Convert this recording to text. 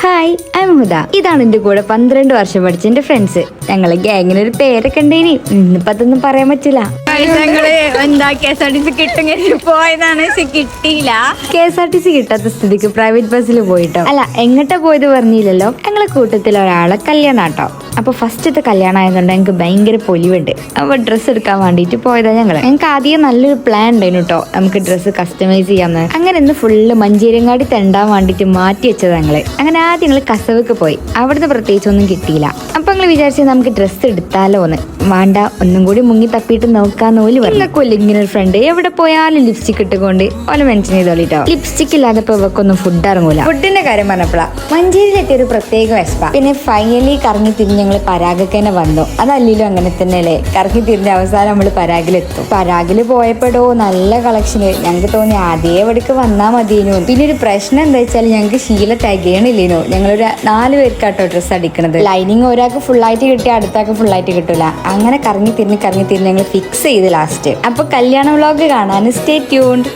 Hi I M ഹുദ. ഇതാണ് എന്റെ കൂടെ 12 വർഷം പഠിച്ച എന്റെ ഫ്രണ്ട്സ്. ഞങ്ങളെ ഗ്യാങ്ങിന് ഒരു പേരൊക്കെ ഉണ്ടേനി. ഇന്നിപ്പോ അതൊന്നും പറയാൻ പറ്റില്ല. പോയതാണ് കിട്ടിയില്ല. KSRTC കിട്ടാത്ത സ്ഥിതിക്ക് പ്രൈവറ്റ് ബസ്സിൽ പോയിട്ടോ. അല്ല, എങ്ങോട്ടാ പോയത് പറഞ്ഞില്ലല്ലോ. ഞങ്ങളെ കൂട്ടത്തിൽ ഒരാളെ കല്യാണാട്ടോ. അപ്പൊ ഫസ്റ്റത്തെ കല്യാണം ആയതുകൊണ്ട് ഞങ്ങൾക്ക് ഭയങ്കര പൊലിവുണ്ട്. അപ്പൊ ഡ്രസ്സ് എടുക്കാൻ വേണ്ടിട്ട് പോയതാ ഞങ്ങൾക്ക് ആദ്യം നല്ലൊരു പ്ലാൻ ഉണ്ടായിരുന്നു കേട്ടോ. നമുക്ക് ഡ്രസ്സ് കസ്റ്റമൈസ് ചെയ്യാന്ന്. അങ്ങനെ ഇന്ന് ഫുള്ള് മഞ്ചേരിയങ്ങാടി തെണ്ടാൻ വേണ്ടിട്ട് മാറ്റി വെച്ചത് ഞങ്ങള്. അങ്ങനെ ആദ്യം ഞങ്ങൾ കസവക്ക് പോയി. അവിടുന്ന് പ്രത്യേകിച്ച് ഒന്നും കിട്ടിയില്ല. അപ്പൊ ഞങ്ങൾ വിചാരിച്ചത് നമുക്ക് ഡ്രസ്സ് എടുത്താലോന്ന്. വേണ്ട, ഒന്നും കൂടി മുങ്ങി തപ്പിയിട്ട് നോക്കാന്ന് ഓല് പറഞ്ഞു. ഇങ്ങനെ ഒരു ഫ്രണ്ട് എവിടെ പോയാലും ലിപ്സ്റ്റിക് ഇട്ടുകൊണ്ട് ഓല മെൻഷൻ ചെയ്തോളിട്ടോ. ലിപ്സ്റ്റിക് ഇല്ലാതെ ഇപ്പൊ ഇവക്കൊന്നും ഫുഡ് ഇറങ്ങൂല. ഫുഡിന്റെ കാര്യം പറഞ്ഞപ്പോഴാ മഞ്ചേരിയിലെത്തിയ ഒരു പ്രത്യേക വിശപ്പ. പിന്നെ ഫൈനലി കറങ്ങി തിരിഞ്ഞ് ഞങ്ങൾ പരാഗക്ക് തന്നെ വന്നു. അതല്ലല്ലോ അങ്ങനെ തന്നെയല്ലേ, കറങ്ങി തിരിഞ്ഞ അവസാനം നമ്മൾ പരാഗിലെത്തും. പരാഗില് പോയപ്പോഴോ നല്ല കളക്ഷന്. ഞങ്ങൾക്ക് തോന്നി അതേ വടിക്ക് വന്നാ മതിയേനു. പിന്നെ ഒരു പ്രശ്നം എന്താ വെച്ചാൽ ഞങ്ങൾക്ക് ശീല തികയണില്ലേനു. ഞങ്ങളൊരു 4 പേർക്കാട്ടോ ഡ്രസ്സ് അടിക്കണത്. ലൈനിങ് ഒരാൾക്ക് ഫുള്ളായിട്ട് കിട്ടിയ അടുത്താൾക്ക് ഫുള്ളായിട്ട് കിട്ടൂല. അങ്ങനെ കറങ്ങി തിരിഞ്ഞ് ഞങ്ങൾ ഫിക്സ് ചെയ്ത് ലാസ്റ്റ്. അപ്പൊ കല്യാണ വ്ളോഗ് കാണാൻ സ്റ്റേ ട്യൂൺഡ്.